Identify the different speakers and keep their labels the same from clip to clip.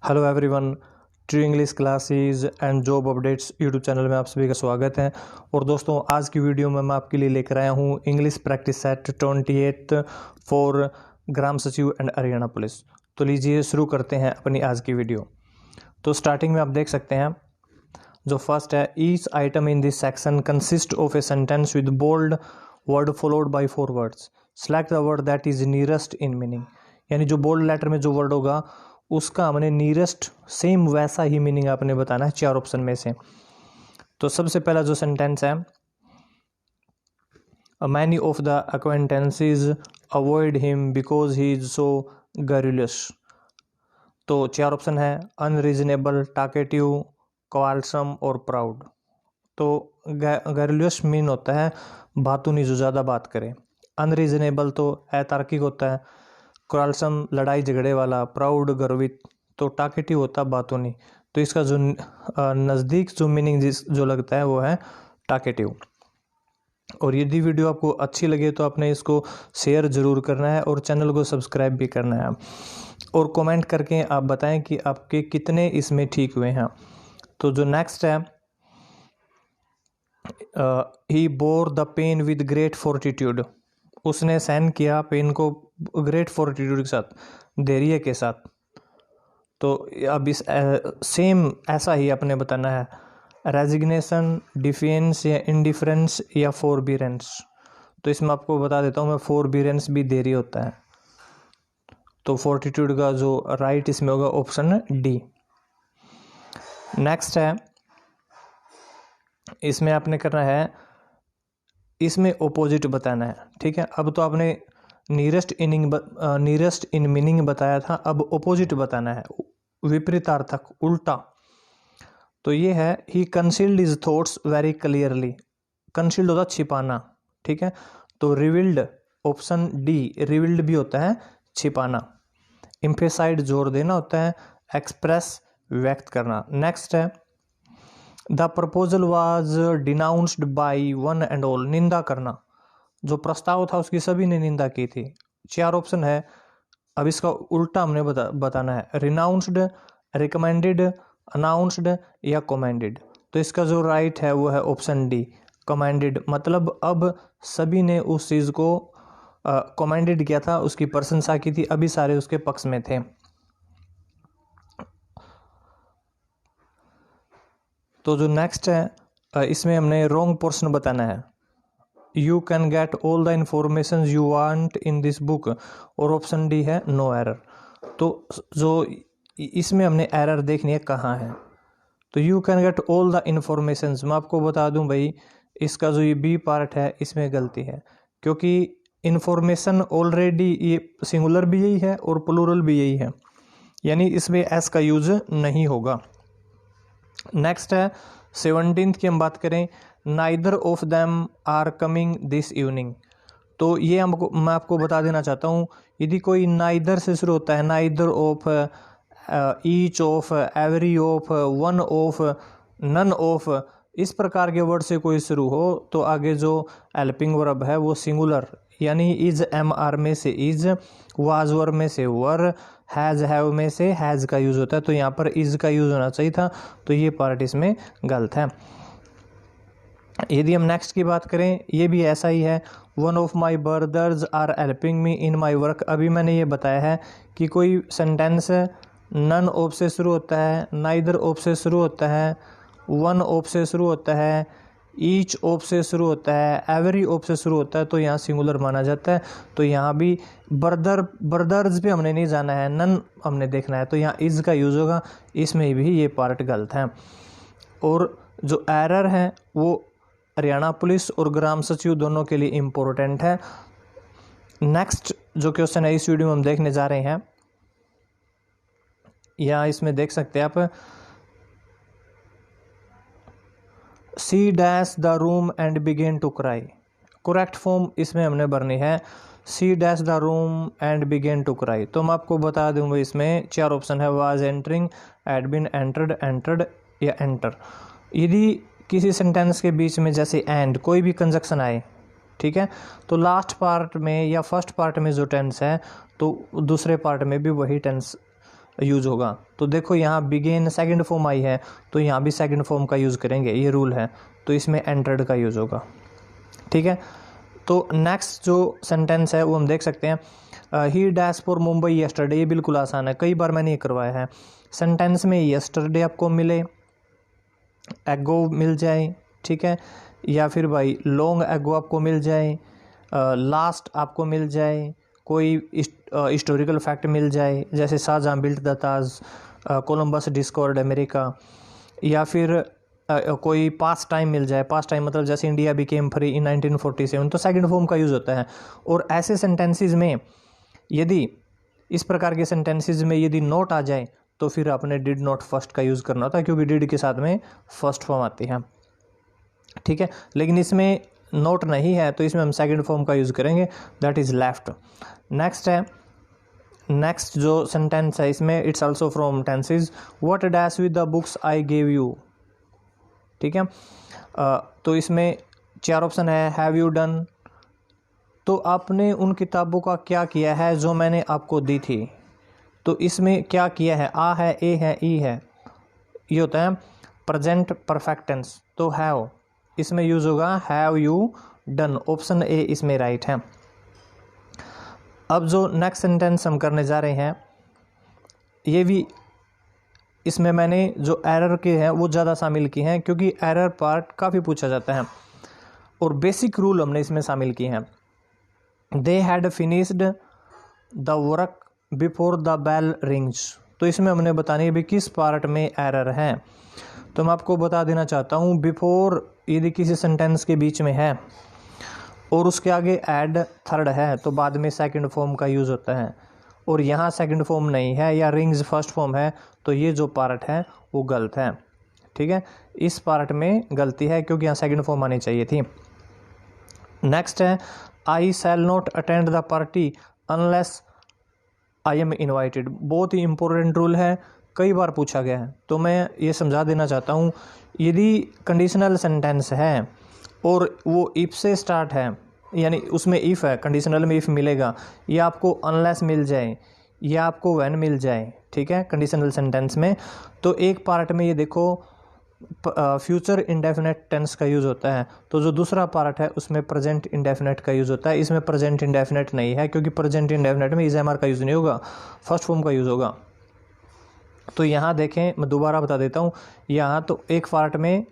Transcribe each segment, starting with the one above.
Speaker 1: Hello everyone, true English classes and job updates YouTube channel में आप सभी का स्वागत है। और दोस्तों, आज की वीडियो में मैं आपके लिए लेकर आया हूँ इंग्लिश प्रैक्टिस सेट 28 फॉर ग्राम सचिव एंड हरियाणा पुलिस। तो लीजिए शुरू करते हैं अपनी आज की वीडियो। तो स्टार्टिंग में आप देख सकते हैं जो फर्स्ट है, each item in this section consist of a sentence with bold word followed by 4 words. Select the word that is nearest in meaning. यानी जो बोल्ड लेटर में जो वर्ड होगा उसका हमने नियरेस्ट सेम वैसा ही मीनिंग आपने बताना है 4 ऑप्शन में से। तो सबसे पहला जो सेंटेंस है, many of the acquaintances avoid him because he is so garrulous. तो 4 ऑप्शन है, अनरीजनेबल, टाकेटिव, क्वालसम और प्राउड। तो गर्रुलस मीन होता है बातूनी, जो ज़्यादा बात करे। अनरीजनेबल तो अतार्किक होता है। क्वालसम लड़ाई झगड़े वाला। प्राउड गर्वित। तो टाकेटिव होता बातूनी। तो इसका जो नज़दीक जो मीनिंग जो लगता है वो है टाकेटिव। और यदि वीडियो आपको अच्छी लगे तो आपने इसको शेयर ज़रूर करना है और चैनल को सब्सक्राइब भी करना है। और कमेंट करके आप बताएं कि आपके कितने इसमें ठीक हुए हैं। तो जो नेक्स्ट है, he bore the pain with great fortitude. उसने सहन किया पेन को ग्रेट फोर्टिट्यूड के साथ, धैर्य के साथ। तो अब इस सेम ऐसा ही आपने बताना है, रेजिग्नेशन, डिफेंस या इंडिफरेंस या फोरबियरेंस। तो इसमें आपको बता देता हूँ मैं, फोरबियरेंस भी धैर्य होता है। तो फोर्टिट्यूड का जो राइट इसमें होगा ऑप्शन डी। नेक्स्ट है, इसमें आपने करना है, इसमें ऑपोजिट बताना है। ठीक है, अब तो आपने नियरेस्ट इन मीनिंग बताया था, अब ऑपोजिट बताना है, विपरीतार्थक, उल्टा। तो ये है, he concealed his thoughts very clearly. Concealed होता छिपाना। ठीक है, तो रिवील्ड, ऑप्शन डी, रिवील्ड भी होता है छिपाना। एम्फेसाइड, जोर देना होता है। एक्सप्रेस, व्यक्त करना। नेक्स्ट है, the proposal was denounced by one and all. निंदा करना, जो प्रस्ताव था उसकी सभी ने निंदा की थी। 4 ऑप्शन है, अब इसका उल्टा हमने बताना है, रिनाउंस्ड, रिकमेंडेड, अनाउंस्ड या कमेंडेड। तो इसका जो राइट है वो है ऑप्शन डी, कमेंडेड। मतलब अब सभी ने उस चीज़ को कमेंडेड किया था, उसकी प्रशंसा की थी, अभी सारे उसके पक्ष में थे। तो जो नेक्स्ट है, इसमें हमने रॉन्ग पोर्शन बताना है। You can get all the information you want in this book. और ऑप्शन डी है नो एरर। तो जो इसमें हमने एरर देखनी है कहाँ है। तो you can get all the information, मैं आपको बता दूं भाई, इसका जो ये बी पार्ट है इसमें गलती है, क्योंकि इंफॉर्मेशन ऑलरेडी ये सिंगुलर भी यही है और प्लूरल भी यही है, यानी इसमें एस का यूज नहीं होगा। नेक्स्ट है 17th की हम बात करें, neither of them are coming this evening. तो ये मैं आपको बता देना चाहता हूँ, यदि कोई नाइदर से शुरू होता है, neither of, each of, every of, one of, none of, इस प्रकार के वर्ड से कोई शुरू हो तो आगे जो हेल्पिंग वर्ब है वो सिंगुलर, यानी इज, एम आर में से इज, वाज वर्ब में से वर, हैज़ हैव में से हैज़ का यूज़ होता है। तो यहाँ पर इज का यूज़ होना चाहिए था, तो ये पार्ट इसमें गलत है। यदि हम नेक्स्ट की बात करें, ये भी ऐसा ही है, one of my brothers are helping me in my work. अभी मैंने ये बताया है कि कोई सेंटेंस नन ऑफ से शुरू होता है, नाइदर ऑफ से शुरू होता है, वन ऑफ से शुरू होता है, ईच ऑफ से शुरू होता है, एवरी ऑफ से शुरू होता है, तो यहाँ सिंगुलर माना जाता है। तो यहाँ भी ब्रदर्स भी हमने नहीं जाना है, नन हमने देखना है, तो यहाँ इज का यूज़ होगा। इसमें भी ये पार्ट गलत है। और जो एरर है वो हरियाणा पुलिस और ग्राम सचिव दोनों के लिए इम्पोर्टेंट है। नेक्स्ट जो क्वेश्चन है इस वीडियो में हम देखने जा रहे हैं, यहाँ इसमें देख सकते हैं आप, see dash the room and began to cry. Correct form इसमें हमने भरनी है, see dash the room and began to cry. तो मैं आपको बता दूंगा, इसमें 4 ऑप्शन है, was entering, had been entered, entered या एंटर। यदि किसी सेंटेंस के बीच में जैसे एंड कोई भी कंजक्शन आए, ठीक है, तो लास्ट पार्ट में या फर्स्ट पार्ट में जो टेंस है तो दूसरे पार्ट में भी वही टेंस यूज़ होगा। तो देखो यहाँ बिगेन सेकंड फॉर्म आई है, तो यहाँ भी सेकंड फॉर्म का यूज़ करेंगे, ये रूल है। तो इसमें एंटर्ड का यूज़ होगा, ठीक है। तो नेक्स्ट जो सेंटेंस है वो हम देख सकते हैं, ही डैश फॉर मुंबई येस्टरडे। ये बिल्कुल आसान है, कई बार मैंने ये करवाया है। सेंटेंस में येस्टरडे आपको मिले, एगो मिल जाए, ठीक है, या फिर भाई लॉन्ग एगो आपको मिल जाए, लास्ट आपको मिल जाए, कोई हिस्टोरिकल फैक्ट मिल जाए जैसे Shahjahan built the Taj, Columbus discovered America, या फिर कोई पास टाइम मिल जाए। पास टाइम मतलब जैसे इंडिया बिकेम फ्री इन 1947, तो सेकंड फॉर्म का यूज़ होता है। और ऐसे सेंटेंसेस में यदि इस प्रकार के सेंटेंसेस में यदि नोट आ जाए तो फिर आपने डिड नॉट फर्स्ट का यूज़ करना होता है, क्योंकि डिड के साथ में फर्स्ट फॉर्म आती है, ठीक है। लेकिन इसमें नोट नहीं है तो इसमें हम सेकंड फॉर्म का यूज़ करेंगे, दैट इज़ लेफ्ट। नेक्स्ट है, नेक्स्ट जो सेंटेंस है इसमें it's also from tenses, what dash with the books I gave you, ठीक है। तो इसमें 4 ऑप्शन है, हैव यू डन, तो आपने उन किताबों का क्या किया है जो मैंने आपको दी थी। तो इसमें क्या किया है, आ है, ए है, ई है, ये होता है प्रेजेंट परफेक्ट टेंस। तो हैव इसमें यूज होगा have you done, option A इसमें राइट है। अब जो नेक्स्ट सेंटेंस हम करने जा रहे हैं, ये भी इसमें मैंने जो एरर के हैं वो ज़्यादा शामिल किए हैं, क्योंकि एरर पार्ट काफ़ी पूछा जाता है और बेसिक रूल हमने इसमें शामिल किए हैं। They had finished the work before the bell rings, तो इसमें हमने बतानी है भी किस पार्ट में एरर है। तो मैं आपको बता देना चाहता हूँ, बिफोर यदि किसी सेंटेंस के बीच में है और उसके आगे ऐड थर्ड है तो बाद में सेकंड फॉर्म का यूज़ होता है, और यहाँ सेकंड फॉर्म नहीं है या रिंग्स फर्स्ट फॉर्म है, तो ये जो पार्ट है वो गलत है, ठीक है। इस पार्ट में गलती है क्योंकि यहाँ सेकंड फॉर्म आनी चाहिए थी। नेक्स्ट है, I shall not attend the party unless I am invited. बहुत ही इंपॉर्टेंट रूल है, कई बार पूछा गया है, तो मैं ये समझा देना चाहता हूँ। यदि कंडीशनल सेंटेंस है और वो इफ से स्टार्ट है, यानी उसमें इफ़ है, कंडीशनल में इफ़ मिलेगा, या आपको अनलेस मिल जाए या आपको व्हेन मिल जाए, ठीक है, कंडीशनल सेंटेंस में, तो एक पार्ट में ये देखो फ्यूचर इंडेफिनेट टेंस का यूज़ होता है, तो जो दूसरा पार्ट है उसमें प्रेजेंट इंडेफिनेट का यूज़ होता है। इसमें प्रेजेंट इंडेफिनेट नहीं है, क्योंकि प्रेजेंट इंडेफिनेट में इज़ का यूज़ नहीं होगा, फर्स्ट फॉर्म का यूज़ होगा। तो यहाँ देखें, मैं दोबारा बता देता हूँ, यहाँ तो एक पार्ट में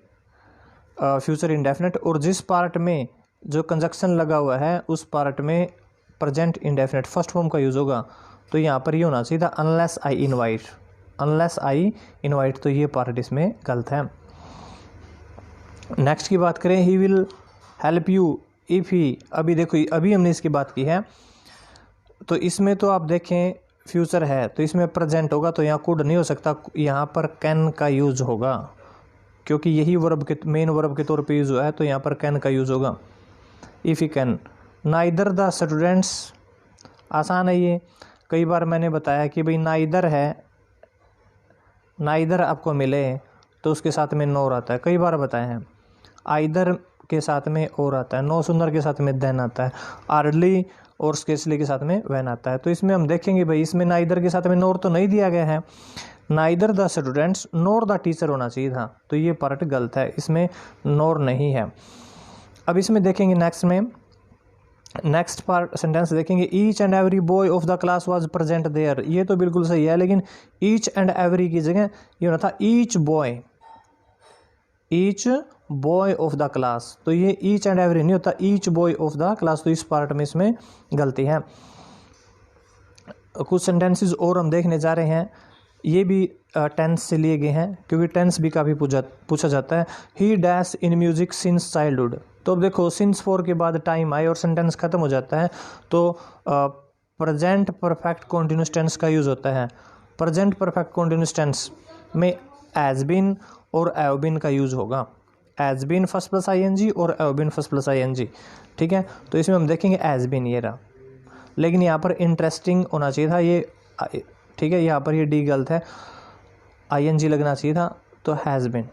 Speaker 1: फ्यूचर इंडेफिनेट, और जिस पार्ट में जो कंजक्शन लगा हुआ है उस पार्ट में प्रेजेंट इंडेफिनेट फर्स्ट फॉर्म का यूज़ होगा। तो यहाँ पर ये होना चाहिए था unless I invite, unless I invite, तो ये पार्ट इसमें गलत है। नेक्स्ट की बात करें, he will help you if he, अभी देखो अभी हमने इसकी बात की है, तो इसमें तो आप देखें फ्यूचर है तो इसमें प्रेजेंट होगा, तो यहाँ कुड नहीं हो सकता, यहाँ पर कैन का यूज़ होगा, क्योंकि यही वर्ब के मेन वर्ब के तौर पे यूज़ हुआ है, तो यहाँ पर कैन का यूज़ होगा। If he can, neither the students, आसान है ये, कई बार मैंने बताया कि भाई नाइदर है, नाइदर आपको मिले तो उसके साथ में नोर आता है, कई बार बताए हैं। आइदर के साथ में और आता है, नो सुंदर के साथ में देन आता है, आर्डली और स्केचली के साथ में वैन आता है। तो इसमें हम देखेंगे भाई इसमें नाइदर के साथ में नोर तो नहीं दिया गया है, neither the students NOR the teacher होना चाहिए था, तो ये पार्ट गलत है, इसमें नोर नहीं है। अब इसमें देखेंगे नेक्स्ट में, नेक्स्ट पार्ट सेंटेंस देखेंगे, each and every boy of the class was present there, ये तो बिल्कुल सही है, लेकिन ईच एंड एवरी की जगह ये होना था each boy, each boy of the class, तो ये ईच एंड एवरी नहीं होता, each boy of the class, तो इस पार्ट में इसमें गलती है। कुछ सेंटेंसेस और हम देखने जा रहे हैं, ये भी टेंस से लिए गए हैं, क्योंकि टेंस भी काफ़ी पूछा जाता है। ही dash in music since childhood, तो अब देखो सिंस फोर के बाद टाइम आए और सेंटेंस खत्म हो जाता है, तो प्रेजेंट परफेक्ट कॉन्टिन्यूस टेंस का यूज़ होता है। प्रेजेंट परफेक्ट कॉन्टिन्यूस टेंस में एज बिन और हैव बिन का यूज़ होगा, has been first plus ING और have been first plus ING, ठीक है। तो इसमें हम देखेंगे एज बिन ये रहा, लेकिन यहाँ पर इंटरेस्टिंग होना चाहिए था ये, ठीक है, यहाँ पर ये डी गलत है, आईएनजी लगना चाहिए था, तो has been.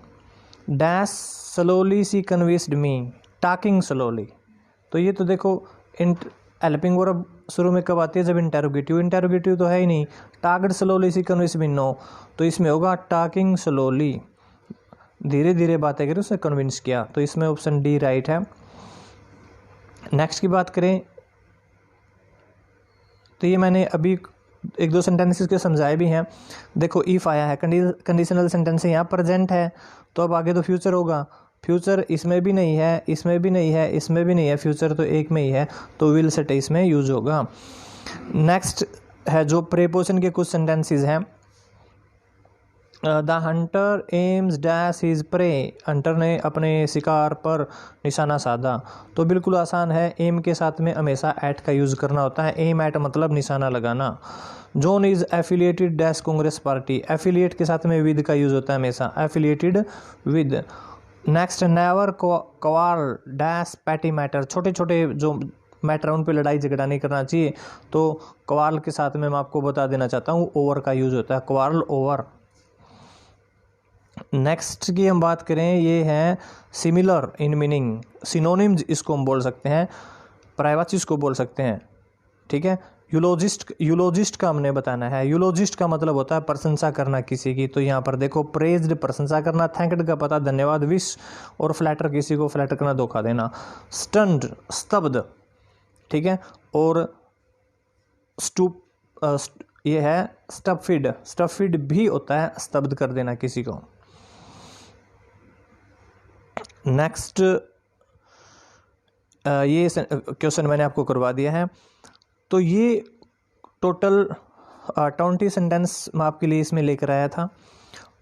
Speaker 1: Dash slowly see convinced me, talking slowly, तो ये तो देखो हेल्पिंग वर्ब शुरू में कब आती है? जब इंटेरोगेटिव। इंटेरोगेटिव तो है ही नहीं। टाक्ड स्लोली सी कन्विंस मी नो, तो इसमें होगा टाकिंग स्लोली, धीरे धीरे बातें करें उसे कन्विंस किया। तो इसमें ऑप्शन डी राइट है। नेक्स्ट की बात करें तो ये मैंने अभी एक दो सेंटेंसेस के समझाए भी हैं। देखो इफ़ आया है, कंडीशनल सेंटेंस है, यहाँ प्रेजेंट है, तो अब आगे तो फ्यूचर होगा। फ्यूचर इसमें भी नहीं है, इसमें भी नहीं है, इसमें भी नहीं है, फ्यूचर तो एक में ही है, तो विल सेट इसमें यूज होगा। नेक्स्ट है जो प्रीपोजिशन के कुछ सेंटेंसेस हैं। The Hunter AIIMS dash his prey, Hunter ने अपने शिकार पर निशाना साधा। तो बिल्कुल आसान है, एम के साथ में हमेशा एट का यूज़ करना होता है। एम एट मतलब निशाना लगाना। John is affiliated dash Congress party, affiliate के साथ में विद का यूज़ होता है हमेशा, affiliated with. Next, never quarrel dash petty matter, छोटे छोटे जो मैटर उन पे लड़ाई झगड़ा नहीं करना चाहिए। तो क्वार्ल के साथ में मैं आपको बता देना चाहता हूँ ओवर का यूज़ होता है, क्वार्ल ओवर। नेक्स्ट की हम बात करें, ये है सिमिलर इन मीनिंग, सिनोनिम्स इसको हम बोल सकते हैं, प्राइवेसी इसको बोल सकते हैं, ठीक है। यूलोजिस्ट का हमने बताना है। यूलोजिस्ट का मतलब होता है प्रशंसा करना किसी की। तो यहाँ पर देखो प्रेज्ड प्रशंसा करना, थैंक्ड का पता धन्यवाद, विश, और फ्लैटर किसी को फ्लैटर करना धोखा देना। स्टन्ड स्तब्ध, ठीक है। और स्टूप ये है स्टफिड, स्टफिड भी होता है स्तब्ध कर देना किसी को। नेक्स्ट ये क्वेश्चन मैंने आपको करवा दिया है। तो ये टोटल 20 सेंटेंस मैं आपके लिए इसमें लेकर आया था,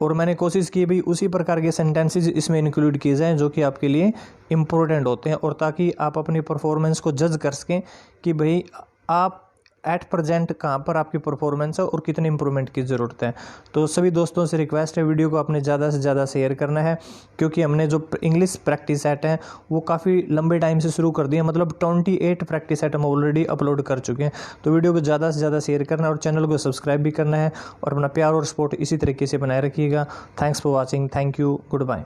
Speaker 1: और मैंने कोशिश की भी उसी प्रकार के सेंटेंसेस इसमें इंक्लूड किए जाएं जो कि आपके लिए इम्पोर्टेंट होते हैं, और ताकि आप अपनी परफॉर्मेंस को जज कर सकें कि भाई आप एट प्रेजेंट कहाँ पर आपकी परफॉर्मेंस है और कितनी इंप्रूवमेंट की ज़रूरत है। तो सभी दोस्तों से रिक्वेस्ट है, वीडियो को आपने ज़्यादा से ज़्यादा शेयर करना है, क्योंकि हमने जो इंग्लिश प्रैक्टिस सेट है वो काफ़ी लंबे टाइम से शुरू कर दिया, मतलब 28 प्रैक्टिस सेट हम ऑलरेडी अपलोड कर चुके हैं। तो वीडियो को ज़्यादा से ज़्यादा शेयर करना है और चैनल को सब्सक्राइब भी करना है, और अपना प्यार और सपोर्ट इसी तरीके से बनाए रखिएगा। Thanks for watching, thank you, good bye.